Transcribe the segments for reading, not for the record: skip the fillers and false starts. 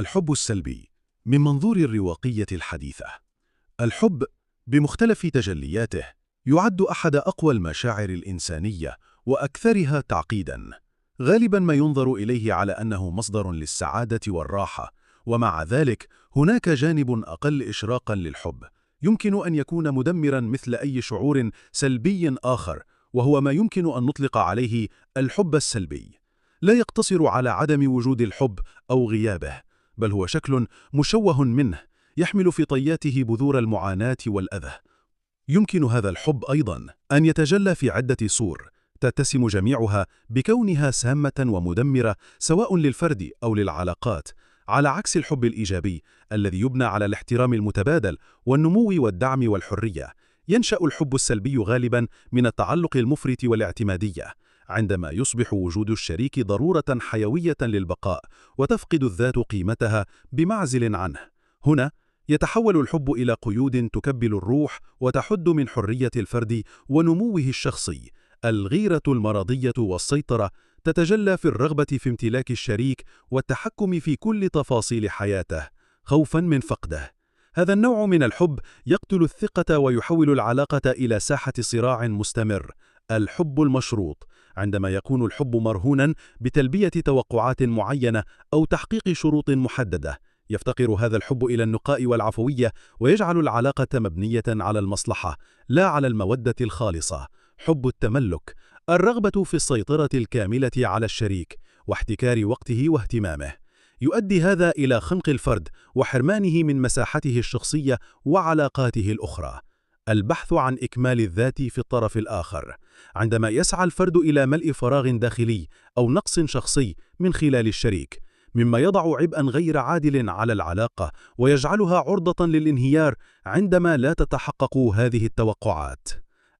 الحب السلبي من منظور الرواقية الحديثة. الحب بمختلف تجلياته يعد أحد أقوى المشاعر الإنسانية وأكثرها تعقيداً. غالباً ما ينظر إليه على أنه مصدر للسعادة والراحة، ومع ذلك هناك جانب أقل إشراقاً للحب يمكن أن يكون مدمراً مثل أي شعور سلبي آخر، وهو ما يمكن أن نطلق عليه الحب السلبي. لا يقتصر على عدم وجود الحب أو غيابه، بل هو شكل مشوه منه يحمل في طياته بذور المعاناة والأذى. يمكن هذا الحب أيضاً أن يتجلى في عدة صور تتسم جميعها بكونها سامة ومدمرة سواء للفرد أو للعلاقات، على عكس الحب الإيجابي الذي يبنى على الاحترام المتبادل والنمو والدعم والحرية. ينشأ الحب السلبي غالباً من التعلق المفرط والاعتمادية، عندما يصبح وجود الشريك ضرورة حيوية للبقاء وتفقد الذات قيمتها بمعزل عنه. هنا يتحول الحب إلى قيود تكبل الروح وتحد من حرية الفرد ونموه الشخصي. الغيرة المرضية والسيطرة تتجلى في الرغبة في امتلاك الشريك والتحكم في كل تفاصيل حياته خوفاً من فقده. هذا النوع من الحب يقتل الثقة ويحول العلاقة إلى ساحة صراع مستمر. الحب المشروط عندما يكون الحب مرهوناً بتلبية توقعات معينة أو تحقيق شروط محددة. يفتقر هذا الحب إلى النقاء والعفوية، ويجعل العلاقة مبنية على المصلحة لا على المودة الخالصة. حب التملك، الرغبة في السيطرة الكاملة على الشريك واحتكار وقته واهتمامه. يؤدي هذا إلى خنق الفرد وحرمانه من مساحته الشخصية وعلاقاته الأخرى. البحث عن إكمال الذات في الطرف الآخر، عندما يسعى الفرد إلى ملء فراغ داخلي أو نقص شخصي من خلال الشريك، مما يضع عبئاً غير عادل على العلاقة ويجعلها عرضة للانهيار عندما لا تتحقق هذه التوقعات.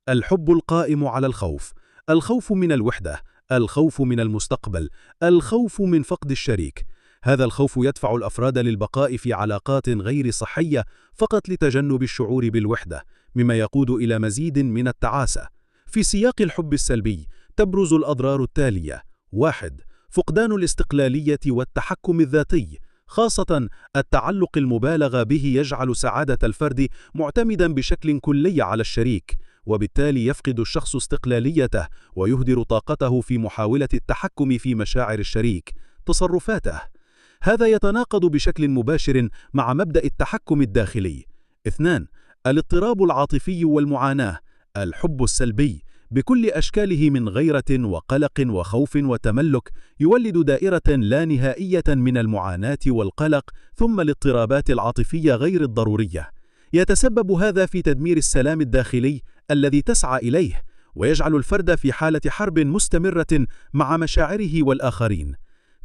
الحب القائم على الخوف، الخوف من الوحدة، الخوف من المستقبل، الخوف من فقد الشريك. هذا الخوف يدفع الأفراد للبقاء في علاقات غير صحية فقط لتجنب الشعور بالوحدة، مما يقود إلى مزيد من التعاسة. في سياق الحب السلبي تبرز الأضرار التالية: 1. فقدان الاستقلالية والتحكم الذاتي، خاصة التعلق المبالغ به يجعل سعادة الفرد معتمدا بشكل كلي على الشريك، وبالتالي يفقد الشخص استقلاليته ويهدر طاقته في محاولة التحكم في مشاعر الشريك، تصرفاته. هذا يتناقض بشكل مباشر مع مبدأ التحكم الداخلي. 2. الاضطراب العاطفي والمعاناة، الحب السلبي بكل أشكاله من غيرة وقلق وخوف وتملك يولد دائرة لا نهائية من المعاناة والقلق ثم الاضطرابات العاطفية غير الضرورية. يتسبب هذا في تدمير السلام الداخلي الذي تسعى إليه، ويجعل الفرد في حالة حرب مستمرة مع مشاعره والآخرين.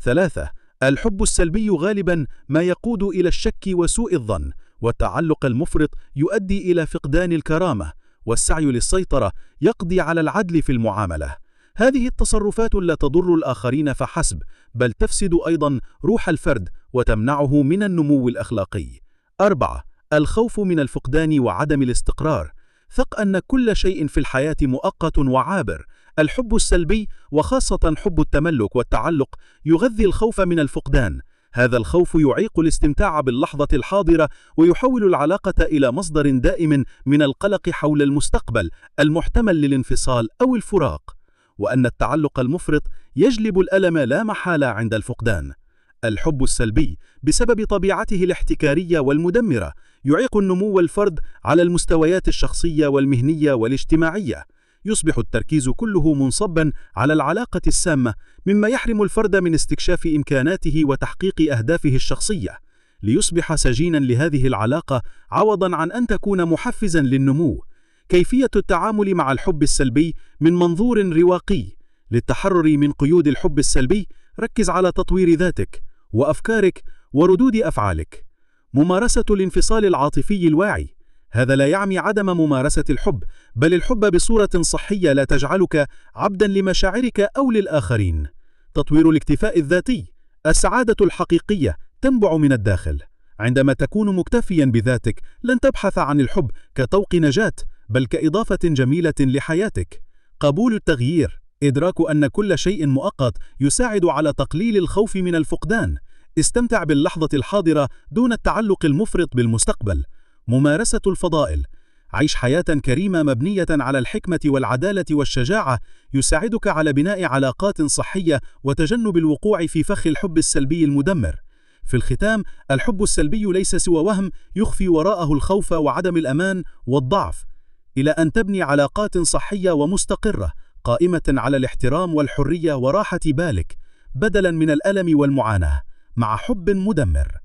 3. الحب السلبي غالباً ما يقود إلى الشك وسوء الظن، والتعلق المفرط يؤدي إلى فقدان الكرامة، والسعي للسيطرة يقضي على العدل في المعاملة. هذه التصرفات لا تضر الآخرين فحسب، بل تفسد أيضاً روح الفرد وتمنعه من النمو الأخلاقي. 4. الخوف من الفقدان وعدم الاستقرار، ثق أن كل شيء في الحياة مؤقت وعابر. الحب السلبي وخاصة حب التملك والتعلق يغذي الخوف من الفقدان. هذا الخوف يعيق الاستمتاع باللحظة الحاضرة ويحول العلاقة إلى مصدر دائم من القلق حول المستقبل المحتمل للانفصال أو الفراق، وأن التعلق المفرط يجلب الألم لا محالة عند الفقدان. الحب السلبي بسبب طبيعته الاحتكارية والمدمرة يعيق النمو الفرد على المستويات الشخصية والمهنية والاجتماعية. يصبح التركيز كله منصباً على العلاقة السامة، مما يحرم الفرد من استكشاف إمكاناته وتحقيق أهدافه الشخصية، ليصبح سجيناً لهذه العلاقة عوضاً عن أن تكون محفزاً للنمو. كيفية التعامل مع الحب السلبي من منظور رواقي. للتحرر من قيود الحب السلبي ركز على تطوير ذاتك وأفكارك وردود أفعالك. ممارسة الانفصال العاطفي الواعي، هذا لا يعني عدم ممارسة الحب، بل الحب بصورة صحية لا تجعلك عبداً لمشاعرك أو للآخرين. تطوير الاكتفاء الذاتي، السعادة الحقيقية تنبع من الداخل. عندما تكون مكتفياً بذاتك لن تبحث عن الحب كطوق نجاة، بل كإضافة جميلة لحياتك. قبول التغيير، إدراك أن كل شيء مؤقت يساعد على تقليل الخوف من الفقدان. استمتع باللحظة الحاضرة دون التعلق المفرط بالمستقبل. ممارسة الفضائل. عيش حياة كريمة مبنية على الحكمة والعدالة والشجاعة يساعدك على بناء علاقات صحية وتجنب الوقوع في فخ الحب السلبي المدمر. في الختام، الحب السلبي ليس سوى وهم يخفي وراءه الخوف وعدم الأمان والضعف. إلى أن تبني علاقات صحية ومستقرة قائمة على الاحترام والحرية وراحة بالك بدلاً من الألم والمعاناة، مع حب مدمر.